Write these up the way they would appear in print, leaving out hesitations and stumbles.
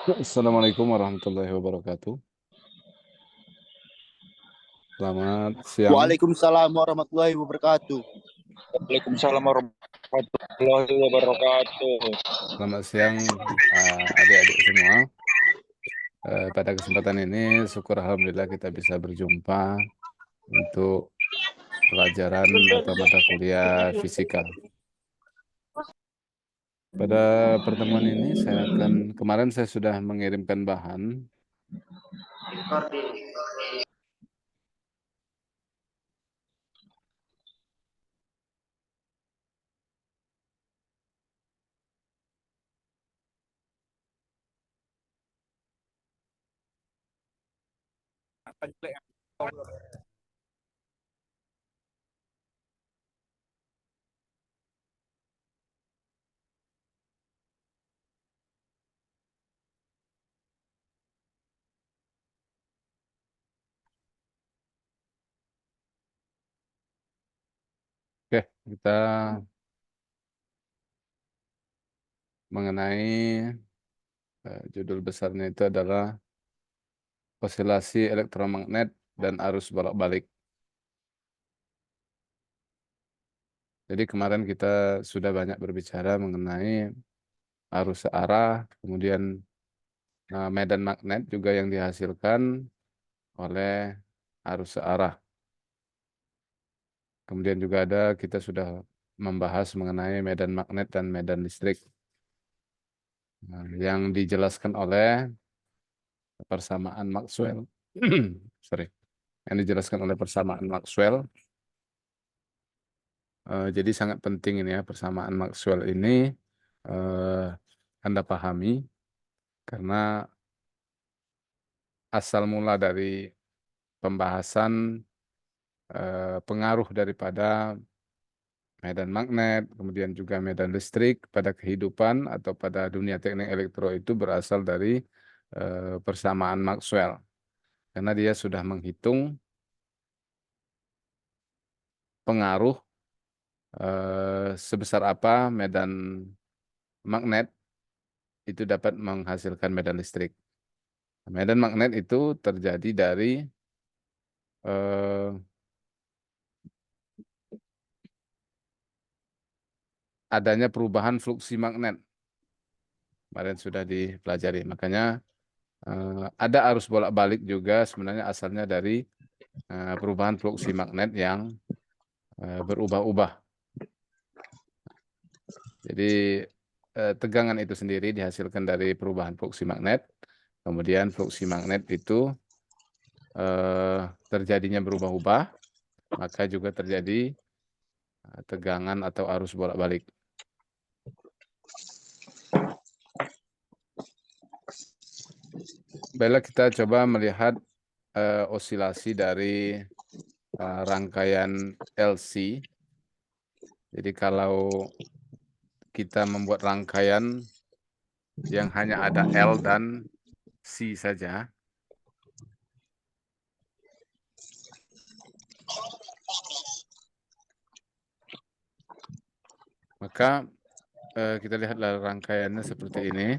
Assalamualaikum warahmatullahi wabarakatuh. Selamat siang. Waalaikumsalam warahmatullahi wabarakatuh. Waalaikumsalam warahmatullahi wabarakatuh. Selamat siang adik-adik semua. Pada kesempatan ini syukur alhamdulillah kita bisa berjumpa untuk pelajaran atau mata kuliah fisika. Pada pertemuan ini kemarin saya sudah mengirimkan bahan. Oke, kita mengenai judul besarnya itu adalah osilasi elektromagnet dan arus bolak-balik. Jadi kemarin kita sudah banyak berbicara mengenai arus searah, kemudian medan magnet juga yang dihasilkan oleh arus searah. Kemudian juga kita sudah membahas mengenai medan magnet dan medan listrik. Yang dijelaskan oleh persamaan Maxwell. Sorry. Yang dijelaskan oleh persamaan Maxwell. Jadi sangat penting ini ya, persamaan Maxwell ini Anda pahami karena asal mula dari pembahasan pengaruh daripada medan magnet, kemudian juga medan listrik pada kehidupan atau pada dunia teknik elektro itu berasal dari persamaan Maxwell. Karena dia sudah menghitung pengaruh sebesar apa medan magnet itu dapat menghasilkan medan listrik. Medan magnet itu terjadi dari adanya perubahan fluksi magnet. Kemarin sudah dipelajari. Makanya ada arus bolak-balik juga sebenarnya asalnya dari perubahan fluksi magnet yang berubah-ubah. Jadi tegangan itu sendiri dihasilkan dari perubahan fluksi magnet. Kemudian fluksi magnet itu terjadinya berubah-ubah, maka juga terjadi tegangan atau arus bolak-balik. Baiklah, kita coba melihat osilasi dari rangkaian LC. Jadi kalau kita membuat rangkaian yang hanya ada L dan C saja, maka kita lihatlah rangkaiannya seperti ini.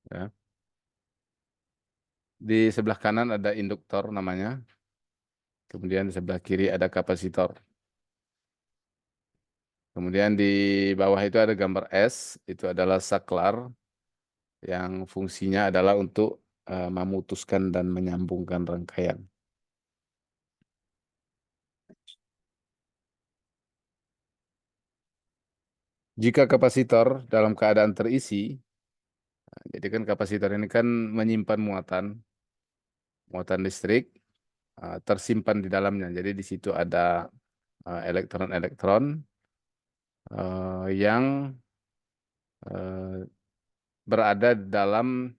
Ya. Di sebelah kanan ada induktor namanya. Kemudian di sebelah kiri ada kapasitor. Kemudian di bawah itu ada gambar S, itu adalah saklar yang fungsinya adalah untuk memutuskan dan menyambungkan rangkaian. Jika kapasitor dalam keadaan terisi, jadi kan kapasitor ini kan menyimpan muatan listrik tersimpan di dalamnya. Jadi di situ ada elektron-elektron yang berada dalam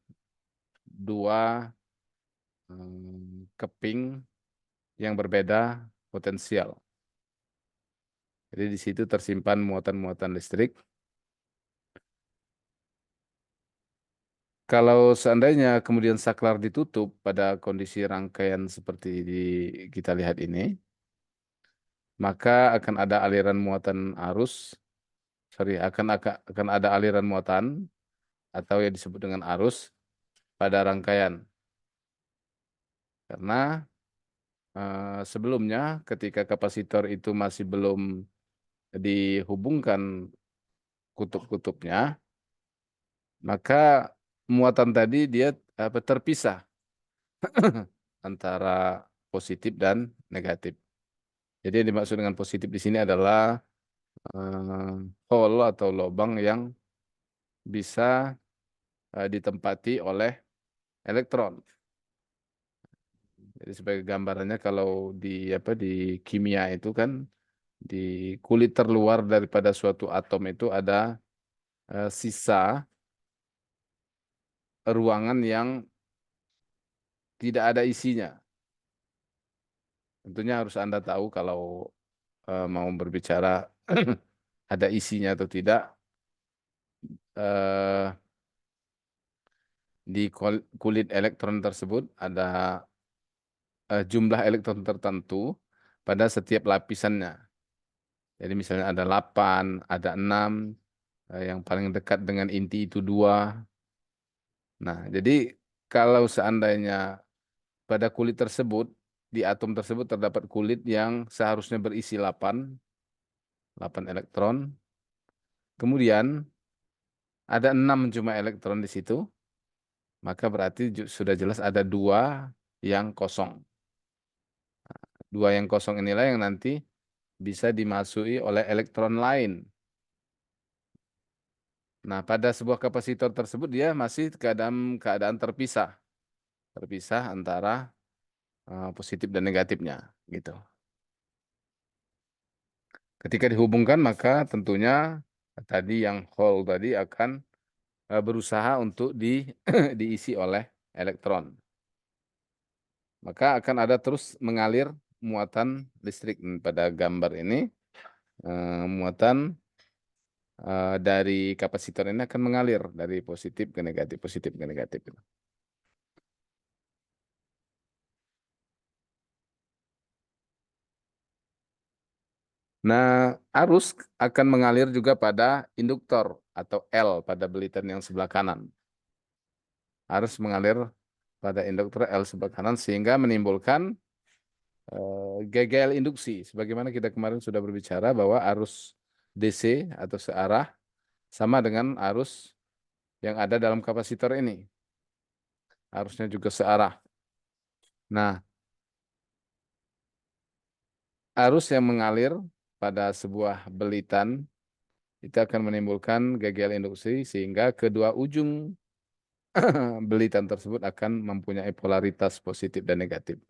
dua keping yang berbeda potensial. Jadi di situ tersimpan muatan-muatan listrik. Kalau seandainya kemudian saklar ditutup pada kondisi rangkaian seperti kita lihat ini, maka akan ada aliran muatan arus, akan ada aliran muatan atau yang disebut dengan arus pada rangkaian. Karena sebelumnya ketika kapasitor itu masih belum dihubungkan kutub-kutubnya, maka muatan tadi dia terpisah antara positif dan negatif. Jadi yang dimaksud dengan positif di sini adalah hole atau lubang yang bisa ditempati oleh elektron. Jadi sebagai gambarannya kalau di kimia itu kan di kulit terluar daripada suatu atom itu ada sisa ruangan yang tidak ada isinya. Tentunya harus Anda tahu kalau mau berbicara ada isinya atau tidak. eh, di kulit elektron tersebut ada jumlah elektron tertentu pada setiap lapisannya. Jadi misalnya ada 8, ada 6, yang paling dekat dengan inti itu 2. Nah, jadi kalau seandainya pada kulit tersebut, di atom tersebut terdapat kulit yang seharusnya berisi 8 elektron, kemudian ada 6 cuma elektron di situ, maka berarti sudah jelas ada 2 yang kosong. 2 yang kosong inilah yang nanti bisa dimasuki oleh elektron lain. Nah, pada sebuah kapasitor tersebut dia masih keadaan terpisah. Terpisah antara positif dan negatifnya gitu. Ketika dihubungkan maka tentunya tadi yang hole tadi akan berusaha untuk diisi oleh elektron. Maka akan ada terus mengalir muatan listrik. Pada gambar ini muatan dari kapasitor ini akan mengalir dari positif ke negatif, positif ke negatif. Nah, arus akan mengalir juga pada induktor atau L pada belitan yang sebelah kanan. Arus mengalir pada induktor L sebelah kanan sehingga menimbulkan GGL induksi. Sebagaimana kita kemarin sudah berbicara bahwa arus DC atau searah sama dengan arus yang ada dalam kapasitor ini. Arusnya juga searah. Nah, arus yang mengalir pada sebuah belitan itu akan menimbulkan GGL induksi sehingga kedua ujung belitan tersebut akan mempunyai polaritas positif dan negatif.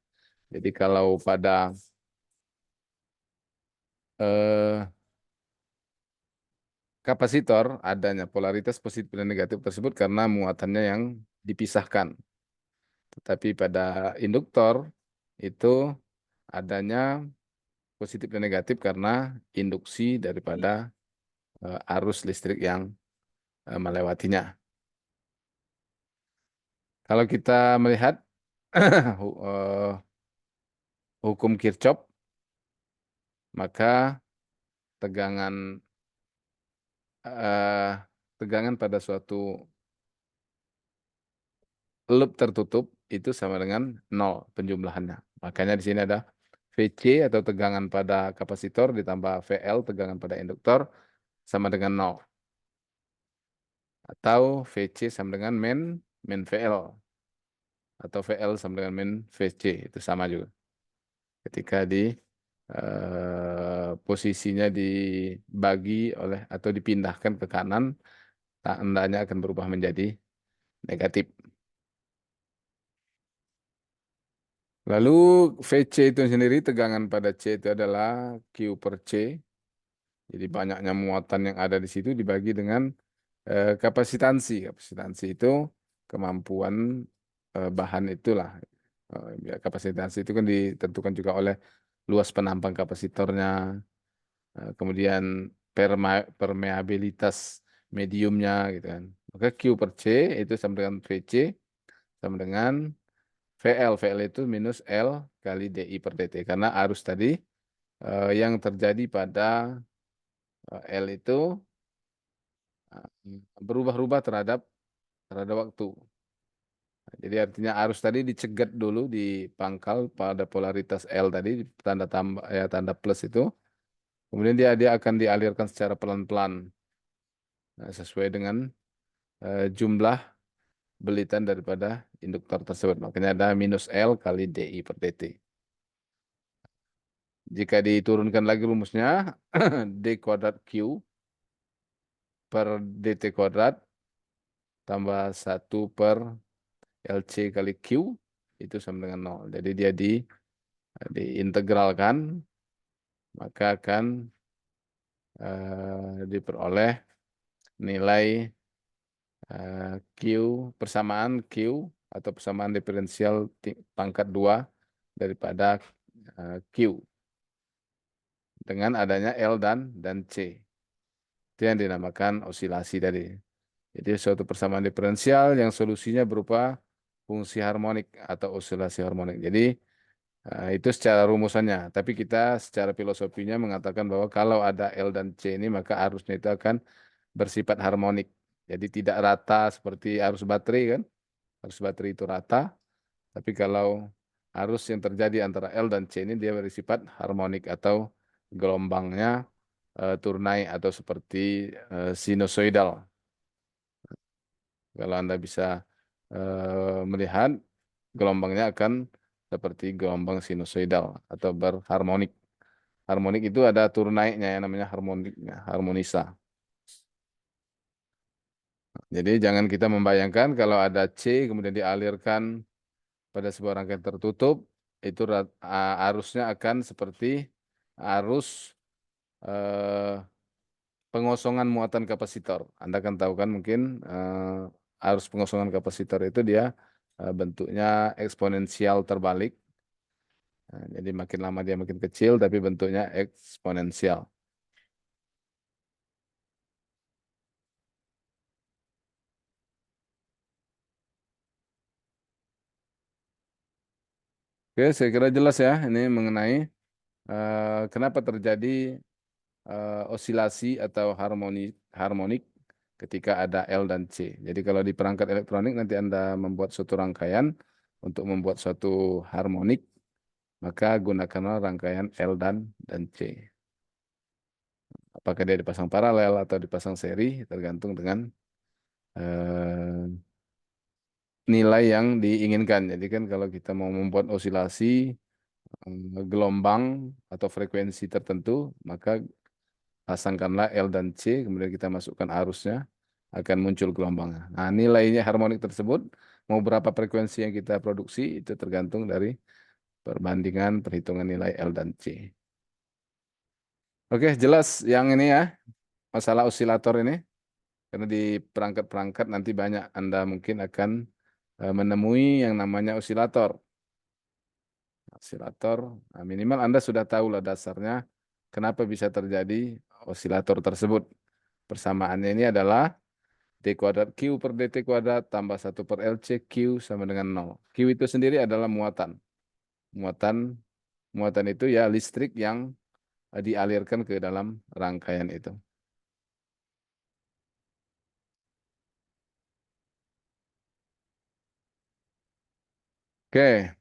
Jadi kalau pada eh, kapasitor adanya polaritas positif dan negatif tersebut karena muatannya yang dipisahkan. Tetapi pada induktor itu adanya positif dan negatif karena induksi daripada arus listrik yang melewatinya. Kalau kita melihat hukum Kirchhoff, maka tegangan eh, tegangan pada suatu loop tertutup itu sama dengan 0 penjumlahannya. Makanya di sini ada VC atau tegangan pada kapasitor ditambah VL tegangan pada induktor sama dengan 0. Atau VC sama dengan min VL. Atau VL sama dengan min VC. Itu sama juga. Ketika posisinya dibagi oleh atau dipindahkan ke kanan, tandanya akan berubah menjadi negatif. Lalu VC itu sendiri tegangan pada C itu adalah Q per C. Jadi banyaknya muatan yang ada di situ dibagi dengan kapasitansi. Kapasitansi itu kemampuan bahan itulah. Ya, kapasitansi itu kan ditentukan juga oleh luas penampang kapasitornya, kemudian permeabilitas mediumnya gitu kan. Maka Q per C itu sama dengan VC sama dengan VL. VL itu minus L kali DI per DT. Karena arus tadi yang terjadi pada L itu berubah-ubah terhadap terhadap waktu. Jadi artinya arus tadi dicegat dulu di pangkal pada polaritas L tadi tanda tambah ya tanda plus itu. Kemudian dia akan dialirkan secara pelan-pelan sesuai dengan jumlah belitan daripada induktor tersebut. Makanya ada minus L kali DI per dt. Jika diturunkan lagi rumusnya, D kuadrat Q per dt kuadrat tambah 1 per LC kali Q itu sama dengan 0. Jadi dia diintegralkan, maka akan diperoleh nilai Q persamaan Q atau persamaan diferensial pangkat 2 daripada Q dengan adanya L dan C. Itu yang dinamakan osilasi tadi. Jadi suatu persamaan diferensial yang solusinya berupa fungsi harmonik atau osilasi harmonik. Jadi itu secara rumusannya. Tapi kita secara filosofinya mengatakan bahwa kalau ada L dan C ini maka arusnya itu akan bersifat harmonik. Jadi tidak rata seperti arus baterai kan. Arus baterai itu rata. Tapi kalau arus yang terjadi antara L dan C ini dia bersifat harmonik atau gelombangnya turnai atau seperti sinusoidal. Kalau Anda bisa melihat gelombangnya akan seperti gelombang sinusoidal atau berharmonik. Harmonik itu ada turun naiknya yang namanya harmoniknya, harmonisa. Jadi jangan kita membayangkan kalau ada C kemudian dialirkan pada sebuah rangkaian tertutup, itu arusnya akan seperti arus eh, pengosongan muatan kapasitor. Anda kan tahu kan mungkin arus pengosongan kapasitor itu dia bentuknya eksponensial terbalik. Nah, jadi makin lama dia makin kecil tapi bentuknya eksponensial. Oke, saya kira jelas ya ini mengenai kenapa terjadi osilasi atau harmonik ketika ada L dan C. Jadi kalau di perangkat elektronik nanti Anda membuat suatu rangkaian untuk membuat suatu harmonik, maka gunakanlah rangkaian L dan C. Apakah dia dipasang paralel atau dipasang seri, tergantung dengan eh, nilai yang diinginkan. Jadi kan kalau kita mau membuat osilasi gelombang atau frekuensi tertentu, maka pasangkanlah L dan C, kemudian kita masukkan arusnya, akan muncul gelombangnya. Nah, nilainya harmonik tersebut, mau berapa frekuensi yang kita produksi, itu tergantung dari perbandingan perhitungan nilai L dan C. Oke, jelas yang ini ya, masalah osilator ini. Karena di perangkat-perangkat nanti banyak Anda mungkin akan menemui yang namanya osilator. Osilator, nah, minimal Anda sudah tahu lah dasarnya kenapa bisa terjadi osilator tersebut. Persamaannya ini adalah D kuadrat Q per dt kuadrat tambah 1 per LC Q sama dengan 0. Q itu sendiri adalah muatan. Muatan muatan itu ya listrik yang dialirkan ke dalam rangkaian itu. Oke,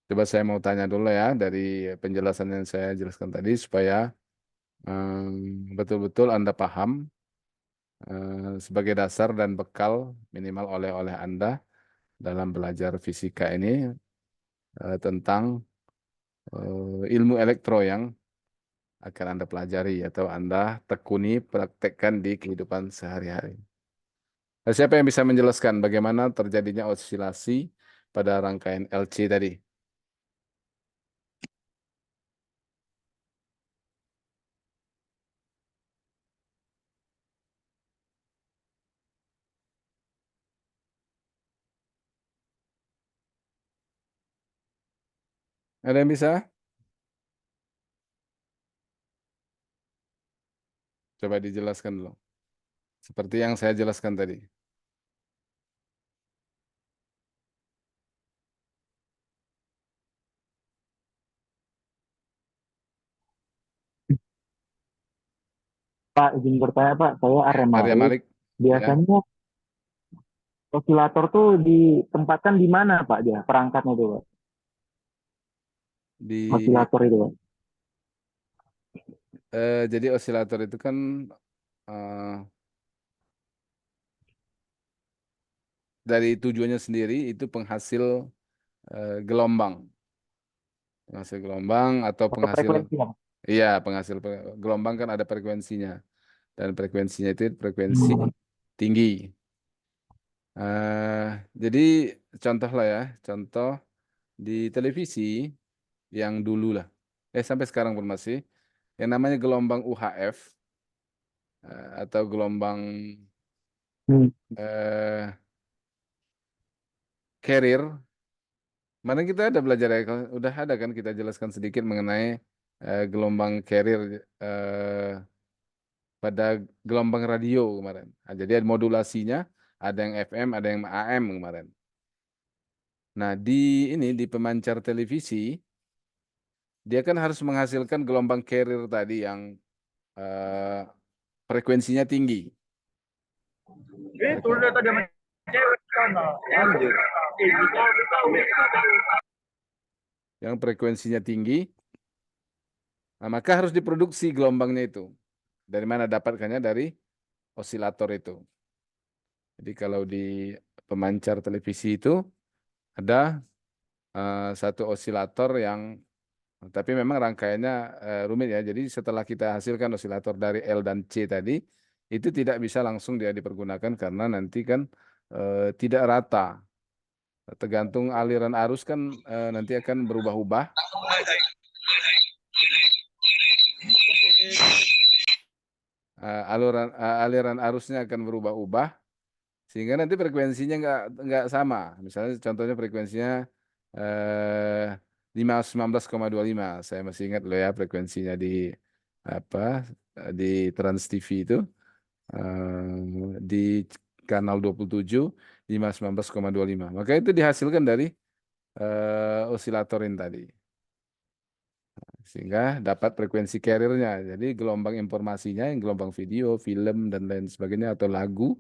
coba saya mau tanya dulu ya dari penjelasan yang saya jelaskan tadi supaya betul-betul Anda paham sebagai dasar dan bekal minimal oleh Anda dalam belajar fisika ini tentang ilmu elektro yang akan Anda pelajari atau Anda tekuni praktekkan di kehidupan sehari-hari. Siapa yang bisa menjelaskan bagaimana terjadinya osilasi pada rangkaian LC tadi? Ada yang bisa? Coba dijelaskan dulu. Seperti yang saya jelaskan tadi. Pak, izin bertanya Pak, saya Arya Arya Malik. Malik, ya, Biasanya osilator tuh ditempatkan di mana Pak dia perangkatnya itu Pak? di Osilator itu Pak. jadi osilator itu kan eh, dari tujuannya sendiri itu penghasil gelombang, penghasil gelombang atau Atau penghasil, frekuensi ya Pak? iya penghasil gelombang kan ada frekuensinya dan frekuensinya itu frekuensi Hmm. tinggi. Eh, jadi contoh lah ya, contoh di televisi yang dulu lah, sampai sekarang pun masih, yang namanya gelombang UHF atau gelombang Hmm. eh, carrier. Mana kita ada belajar ya, udah ada kan kita jelaskan sedikit mengenai gelombang carrier pada gelombang radio kemarin. Nah, jadi ada modulasinya, ada yang FM, ada yang AM kemarin. Nah, di pemancar televisi, dia kan harus menghasilkan gelombang carrier tadi yang eh, frekuensinya tinggi. Yang frekuensinya tinggi, nah, maka harus diproduksi gelombangnya itu. Dari mana dapatkannya? Dari osilator itu. Jadi kalau di pemancar televisi itu ada satu osilator yang, tapi memang rangkaiannya rumit ya. Jadi setelah kita hasilkan osilator dari L dan C tadi, itu tidak bisa langsung dia dipergunakan karena nanti kan tidak rata. Tergantung aliran arus kan nanti akan berubah-ubah. Aliran arusnya akan berubah-ubah sehingga nanti frekuensinya nggak sama. Misalnya contohnya frekuensinya eh, 519,25. Saya masih ingat loh ya frekuensinya di apa di Trans TV itu di kanal 27 519,25. Maka itu dihasilkan dari osilator ini tadi. Sehingga dapat frekuensi carrier-nya. Jadi gelombang informasinya yang gelombang video, film dan lain sebagainya atau lagu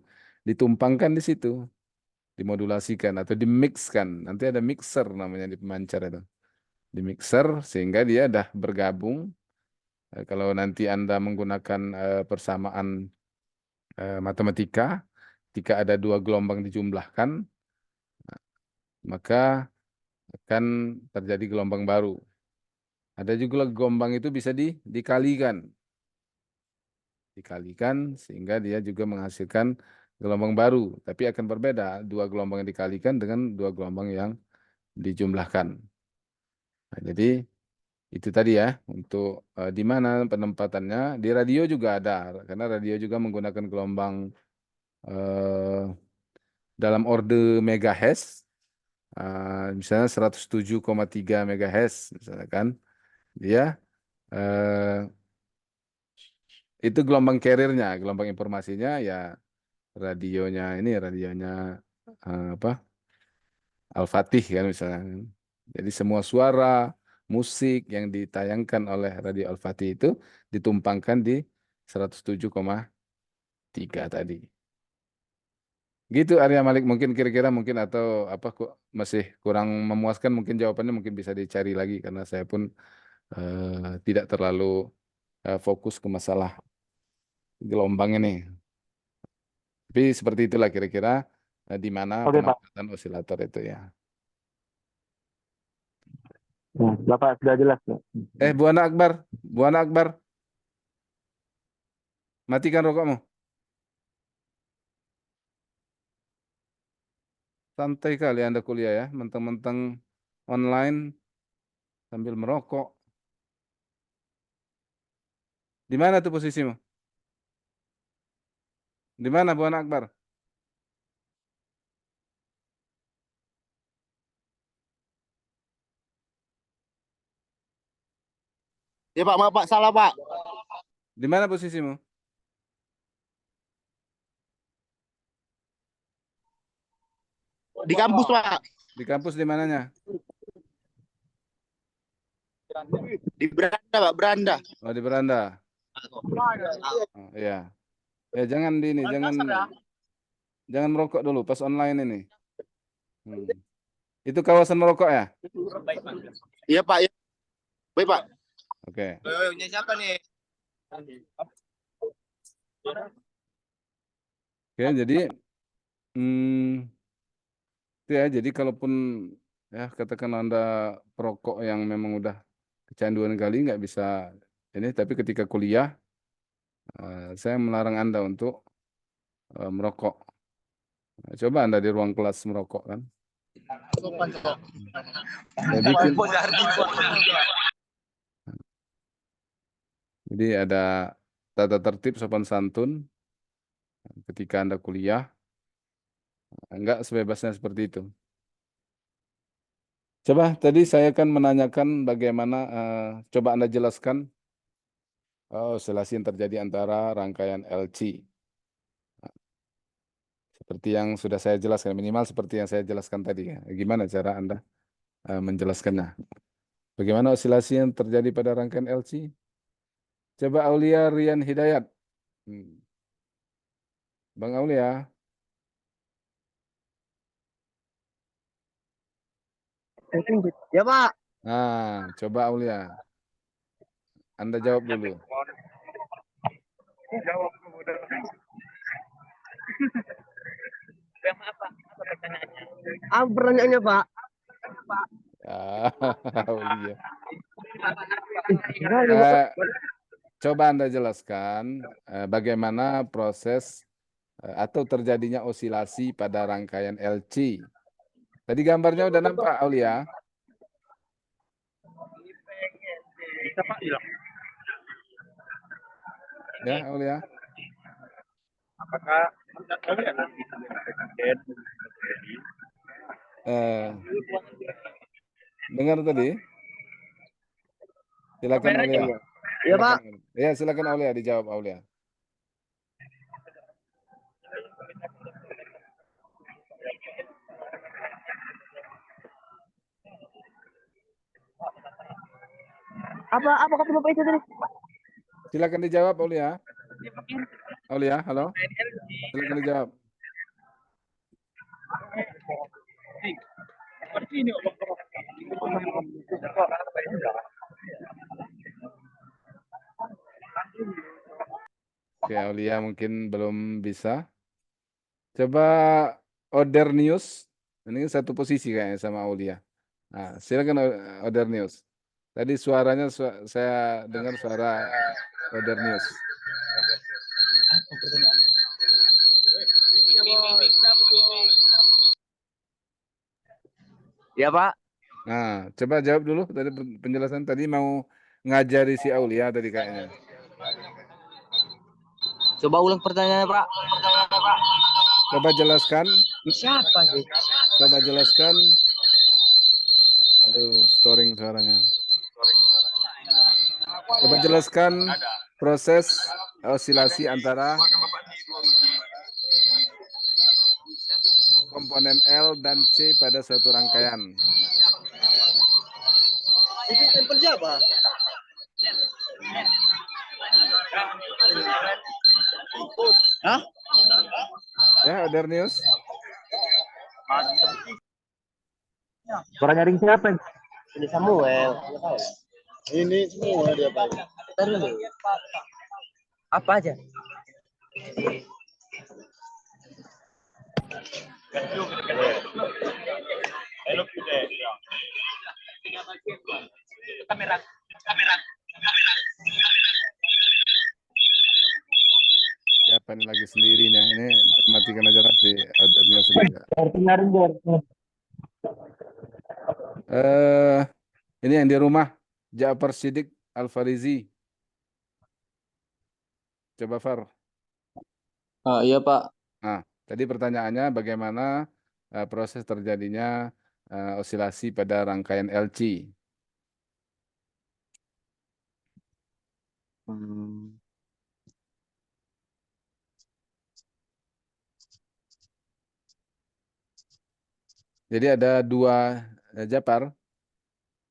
ditumpangkan di situ, dimodulasikan atau dimixkan. Nanti ada mixer namanya di pemancar itu. Di mixer sehingga dia dah bergabung. Kalau nanti Anda menggunakan persamaan matematika, jika ada dua gelombang dijumlahkan, maka akan terjadi gelombang baru. Ada juga gelombang itu bisa dikalikan. Dikalikan sehingga dia juga menghasilkan gelombang baru, tapi akan berbeda dua gelombang yang dikalikan dengan dua gelombang yang dijumlahkan. Nah, jadi itu tadi ya untuk di mana penempatannya di radio juga ada karena radio juga menggunakan gelombang eh, dalam orde megahertz, misalnya 107,3 megahertz misalnya kan dia eh, itu gelombang carrier-nya, gelombang informasinya ya radionya apa? Al-Fatih kan misalnya. Jadi semua suara musik yang ditayangkan oleh Radio Al-Fatih itu ditumpangkan di 107,3 tadi. Gitu Arya Malik mungkin kira-kira mungkin atau apa kok masih kurang memuaskan mungkin jawabannya mungkin bisa dicari lagi karena saya pun tidak terlalu fokus ke masalah gelombang ini. Tapi seperti itulah kira-kira di mana Oke Pak. penempatan osilator itu ya. Nah, Bapak sudah jelas Pak. Bu Ana Akbar, matikan rokokmu. Santai kali Anda kuliah ya, mentang-mentang online sambil merokok. Di mana tuh posisimu? Di mana Bu Ana Akbar? Ya Pak, maaf Pak, salah Pak. Di mana posisimu? Di kampus Pak. Di kampus di mananya? Di beranda Pak, beranda. Oh, di beranda. Oh, ya. Ya jangan di ini, jangan merokok dulu pas online ini. Hmm. Itu kawasan merokok ya? Iya Pak, ya. Baik Pak. Oke. Siapa nih? Oke, jadi hmm, itu ya. Jadi kalaupun ya katakan Anda perokok yang memang udah kecanduan kali nggak bisa ini, tapi ketika kuliah saya melarang Anda untuk merokok. Nah, coba Anda di ruang kelas merokok kan. Saya bikin. Jadi ada tata tertib sopan santun ketika Anda kuliah, enggak sebebasnya seperti itu. Coba tadi saya kan menanyakan bagaimana, coba Anda jelaskan oscillasi yang terjadi antara rangkaian LC. Seperti yang sudah saya jelaskan, minimal seperti yang saya jelaskan tadi. Ya. Gimana cara Anda menjelaskannya? Bagaimana osilasi yang terjadi pada rangkaian LC? Coba Aulia Rian Hidayat. Bang Aulia. Ya Pak. Nah, coba Aulia. Anda jawab dulu. Apa pertanyaannya Pak? Ya, Aulia. Coba Anda jelaskan bagaimana proses atau terjadinya osilasi pada rangkaian LC. Tadi gambarnya udah nampak, Aulia? Ya, Aulia? Apakah Dengar tadi? Silakan Aulia. Iya Pak. Ya, silakan Aulia dijawab Aulia. Apa kata Bapak itu tadi? Silakan dijawab Aulia. Aulia, halo. Silakan dijawab. Oke, Aulia mungkin belum bisa. Coba Order News. Ini satu posisi kayaknya sama Aulia. Nah, silakan Order News. Tadi suaranya saya dengar suara Order News. Ya Pak. Nah, coba jawab dulu tadi penjelasan tadi mau ngajari si Aulia tadi kayaknya. Coba ulang pertanyaannya Pak. Coba jelaskan. Siapa sih? Coba jelaskan. Aduh, storing suaranya. Coba jelaskan proses osilasi antara komponen L dan C pada suatu rangkaian. Itu sampel siapa? Hah? Ya, Order News. Suara nyaring siapa? Ini Samuel. Ini semua dia Pak. Taruh. Apa aja? Siapa ini lagi sendiri nih? Ini matikan aja lah si Order News ini. Nyaring Jar. Ini yang di rumah Ja'far Siddiq Al-Farizi. Coba Far. Iya Pak. Nah, tadi pertanyaannya bagaimana proses terjadinya osilasi pada rangkaian LC. Jadi ada dua Japar.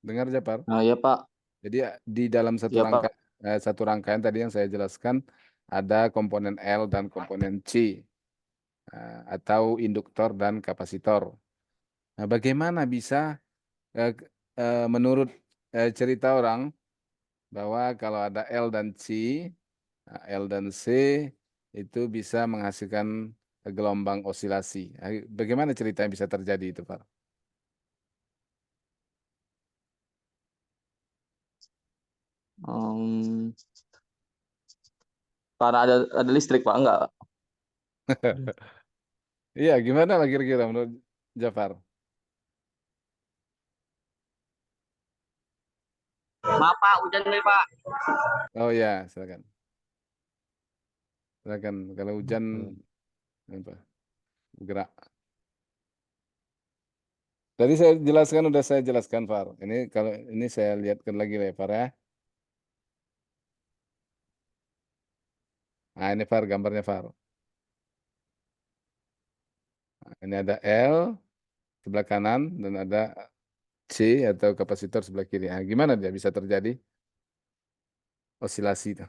Dengar Japar. Iya Pak. Jadi di dalam satu Iya, Pak. satu rangkaian tadi yang saya jelaskan ada komponen L dan komponen C atau induktor dan kapasitor. Nah, bagaimana bisa menurut cerita orang bahwa kalau ada L dan C, L dan C itu bisa menghasilkan gelombang osilasi. Bagaimana cerita yang bisa terjadi itu, Pak? Em, karena ada listrik Pak, enggak? Iya, gimana lah kira-kira menurut Jafar? Maaf Pak, hujan nih Pak. Oh ya, silakan. Silakan. Kalau hujan apa? Gerak. Tadi udah saya jelaskan, Far. Ini kalau ini saya lihatkan lagi ya, Far ya. Nah, ini Far gambarnya Far. Nah, ini ada L sebelah kanan dan ada C atau kapasitor sebelah kiri. Nah, gimana dia bisa terjadi osilasi itu?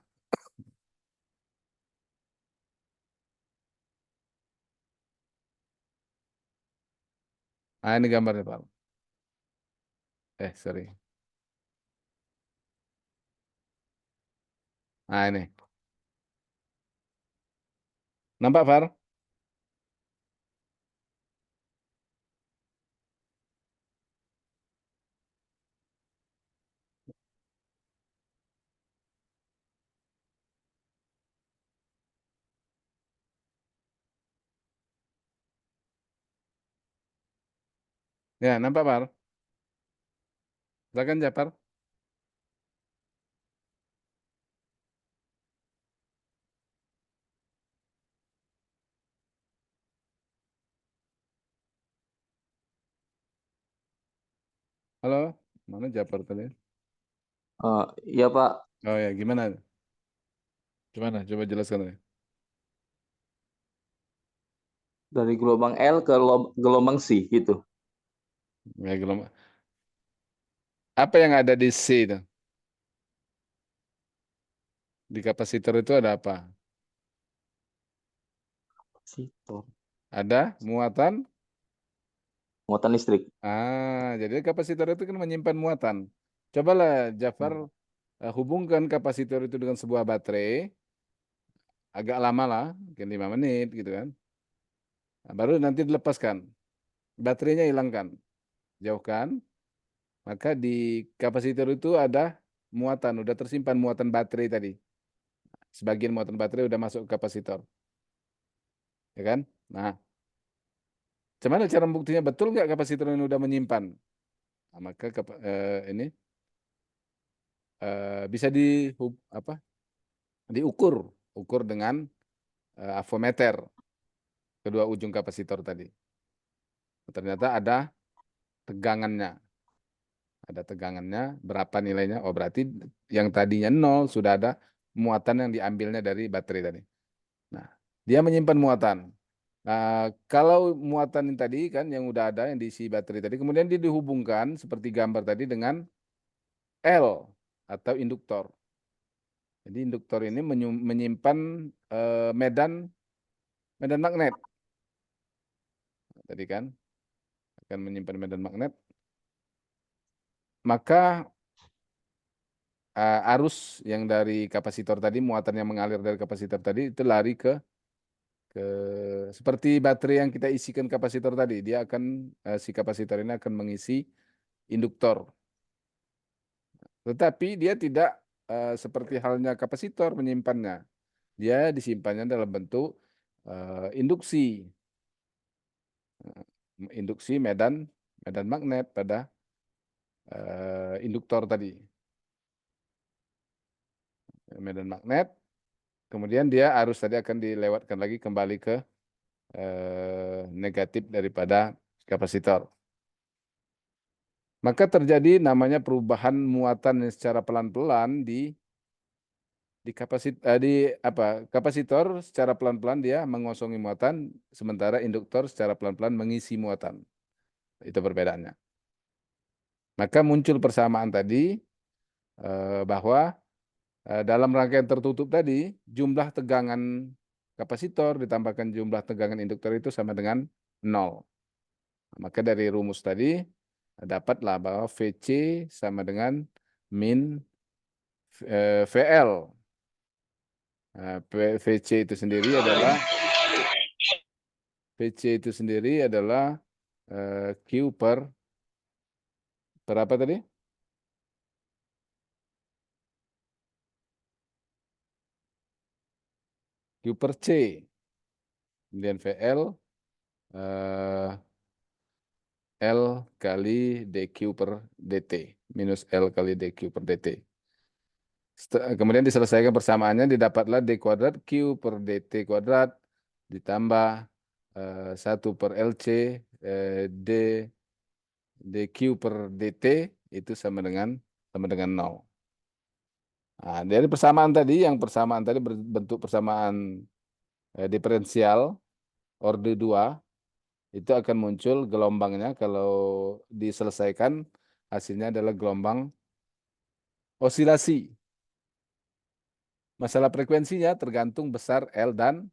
Nah, ini gambarnya, Far. Sorry. Nah, ini. Nampak, Far? Ya, nampak, Far? Silakan, Jafar. Halo, mana Jafar tadi? Iya Pak, Oh ya, gimana? Gimana? Coba jelaskan ya. dari gelombang L ke gelombang C gitu. Ya, gelombang. Apa yang ada di C itu? Di kapasitor itu ada apa? Situ. Ada muatan. Muatan listrik. Jadi kapasitor itu kan menyimpan muatan. Cobalah Jafar hubungkan kapasitor itu dengan sebuah baterai, agak lama lah, mungkin 5 menit gitu kan. Nah, baru nanti dilepaskan, baterainya hilangkan, jauhkan, maka di kapasitor itu ada muatan, udah tersimpan muatan baterai tadi. Sebagian muatan baterai udah masuk ke kapasitor, ya kan? Nah, gimana cara buktinya betul nggak kapasitor ini udah menyimpan? Nah, maka ini bisa apa? Ukur dengan avometer kedua ujung kapasitor tadi. Ternyata tegangannya. Ada tegangannya, berapa nilainya? Oh, berarti yang tadinya 0 sudah ada muatan yang diambilnya dari baterai tadi. Nah, dia menyimpan muatan. Nah, kalau muatan yang tadi kan yang udah ada yang diisi baterai tadi, kemudian dia dihubungkan seperti gambar tadi dengan L atau induktor. Jadi induktor ini menyimpan medan magnet. Tadi kan akan menyimpan medan magnet. Maka arus yang dari kapasitor tadi, muatan yang mengalir dari kapasitor tadi itu lari ke seperti baterai yang kita isikan kapasitor tadi, dia akan si kapasitor ini akan mengisi induktor. Tetapi dia tidak seperti halnya kapasitor menyimpannya. Dia disimpannya dalam bentuk induksi. Induksi medan magnet pada induktor tadi. Medan magnet, kemudian dia arus tadi akan dilewatkan lagi kembali ke negatif daripada kapasitor. Maka terjadi namanya perubahan muatan yang secara pelan-pelan kapasitor secara pelan-pelan dia mengosongi muatan, sementara induktor secara pelan-pelan mengisi muatan. Itu perbedaannya. Maka muncul persamaan tadi bahwa dalam rangkaian tertutup tadi, jumlah tegangan kapasitor ditambahkan jumlah tegangan induktor itu sama dengan 0. Maka dari rumus tadi dapatlah bahwa VC sama dengan min VL. VC itu sendiri adalah Q per apa tadi? Q per C. Kemudian VL L kali dQ per dt minus L kali dQ per dt. Kemudian diselesaikan persamaannya, didapatlah d kuadrat Q per dt kuadrat ditambah 1 per LC d dQ per dt itu sama dengan 0. Nah, dari persamaan tadi, berbentuk persamaan diferensial orde 2, itu akan muncul gelombangnya kalau diselesaikan hasilnya adalah gelombang osilasi. Masalah frekuensinya tergantung besar L dan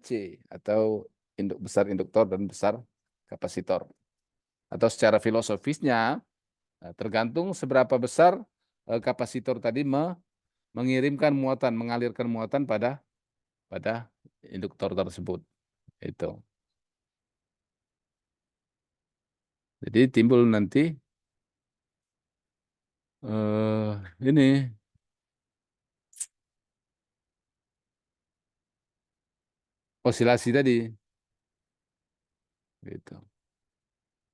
C, atau besar induktor dan besar kapasitor. Atau secara filosofisnya tergantung seberapa besar kapasitor tadi mengirimkan muatan, mengalirkan muatan pada induktor tersebut. Itu. Jadi timbul nanti ini osilasi tadi. Gitu.